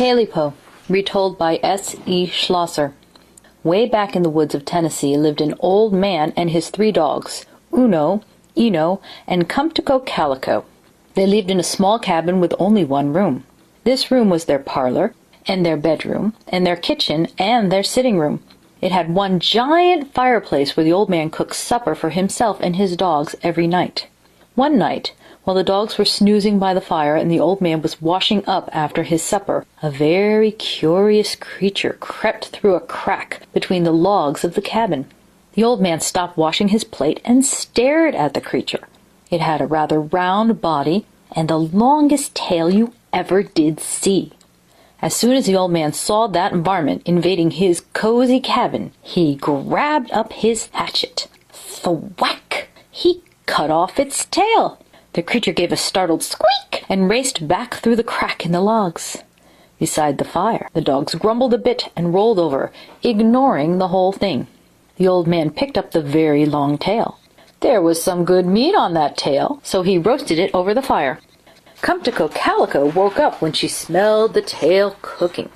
Tailypo, retold by S.E. Schlosser. Way back in the woods of Tennessee lived an old man and his 3 dogs, Uno, Eno, and Cumtico Calico. They lived in a small cabin with only one room. This room was their parlor, and their bedroom, and their kitchen, and their sitting room. It had one giant fireplace where the old man cooked supper for himself and his dogs every night. One night, while the dogs were snoozing by the fire and the old man was washing up after his supper, a very curious creature crept through a crack between the logs of the cabin. The old man stopped washing his plate and stared at the creature. It had a rather round body and the longest tail you ever did see. As soon as the old man saw that varmint invading his cozy cabin, he grabbed up his hatchet. Thwack! He cut off its tail. The creature gave a startled squeak and raced back through the crack in the logs. Beside the fire, the dogs grumbled a bit and rolled over, ignoring the whole thing. The old man picked up the very long tail. There was some good meat on that tail, so he roasted it over the fire. Cumtico Calico woke up when she smelled the tail cooking.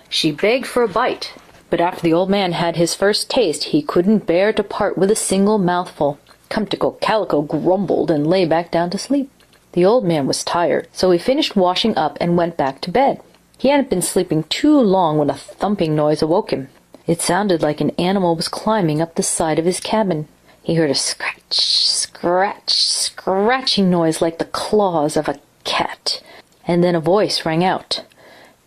She begged for a bite, but after the old man had his first taste, he couldn't bear to part with a single mouthful. Cumtico Calico grumbled and lay back down to sleep. The old man was tired, so he finished washing up and went back to bed. He hadn't been sleeping too long when a thumping noise awoke him. It sounded like an animal was climbing up the side of his cabin. He heard a scratch, scratch, scratching noise like the claws of a cat, and then a voice rang out.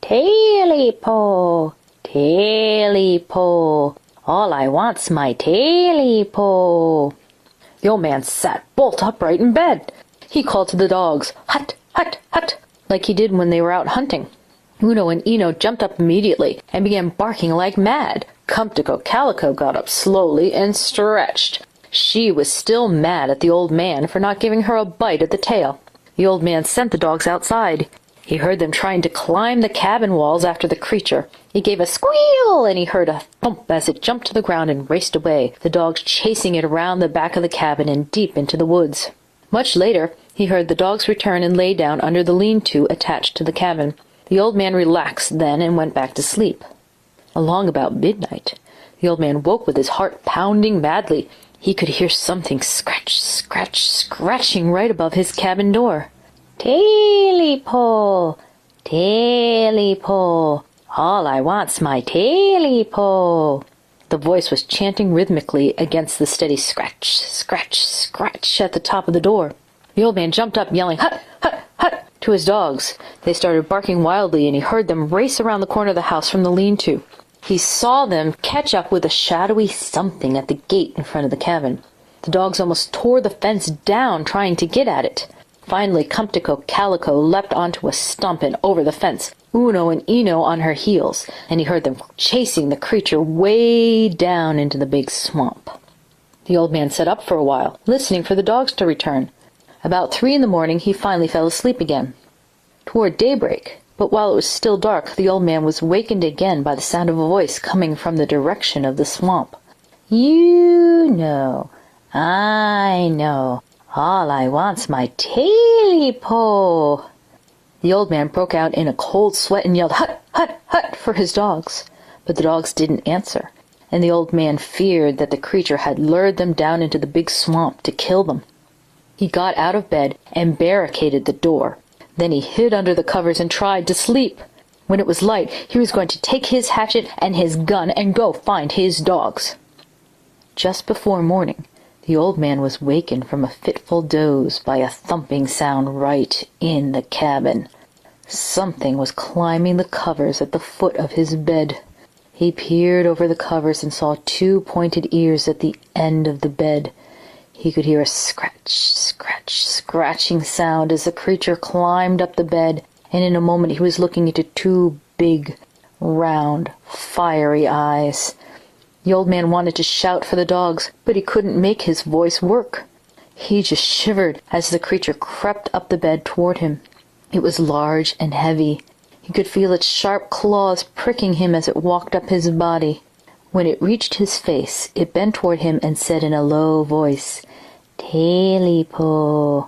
"Tailypo, Tailypo, all I want's my Tailypo." The old man sat bolt upright in bed. He called to the dogs, "Hut, hut, hut," like he did when they were out hunting. Uno and Eno jumped up immediately and began barking like mad. Cumtico Calico got up slowly and stretched. She was still mad at the old man for not giving her a bite at the tail. The old man sent the dogs outside. He heard them trying to climb the cabin walls after the creature. He gave a squeal, and he heard a thump as it jumped to the ground and raced away, the dogs chasing it around the back of the cabin and deep into the woods. Much later, he heard the dogs return and lay down under the lean-to attached to the cabin. The old man relaxed then and went back to sleep. Along about midnight, the old man woke with his heart pounding madly. He could hear something scratch, scratch, scratching right above his cabin door. "Tailypo, Tailypo, all I want's my Tailypo." The voice was chanting rhythmically against the steady scratch, scratch, scratch at the top of the door. The old man jumped up, yelling, "Hut, hut, hut," to his dogs. They started barking wildly, and he heard them race around the corner of the house from the lean-to. He saw them catch up with a shadowy something at the gate in front of the cabin. The dogs almost tore the fence down trying to get at it. Finally, Cumtico Calico leapt onto a stump and over the fence, Uno and Eno on her heels, and he heard them chasing the creature way down into the big swamp. The old man sat up for a while, listening for the dogs to return. About 3 in the morning, he finally fell asleep again. Toward daybreak, but while it was still dark, the old man was wakened again by the sound of a voice coming from the direction of the swamp. "You know, I know, all I want's my Tailypo." The old man broke out in a cold sweat and yelled, "Hut, hut, hut," for his dogs. But the dogs didn't answer, and the old man feared that the creature had lured them down into the big swamp to kill them. He got out of bed and barricaded the door. Then he hid under the covers and tried to sleep. When it was light, he was going to take his hatchet and his gun and go find his dogs. Just before morning, the old man was wakened from a fitful doze by a thumping sound right in the cabin. Something was climbing the covers at the foot of his bed. He peered over the covers and saw 2 pointed ears at the end of the bed. He could hear a scratch, scratch, scratching sound as the creature climbed up the bed, and in a moment he was looking into 2 big, round, fiery eyes. The old man wanted to shout for the dogs, but he couldn't make his voice work. He just shivered as the creature crept up the bed toward him. It was large and heavy. He could feel its sharp claws pricking him as it walked up his body. When it reached his face, it bent toward him and said in a low voice, "Tailypo,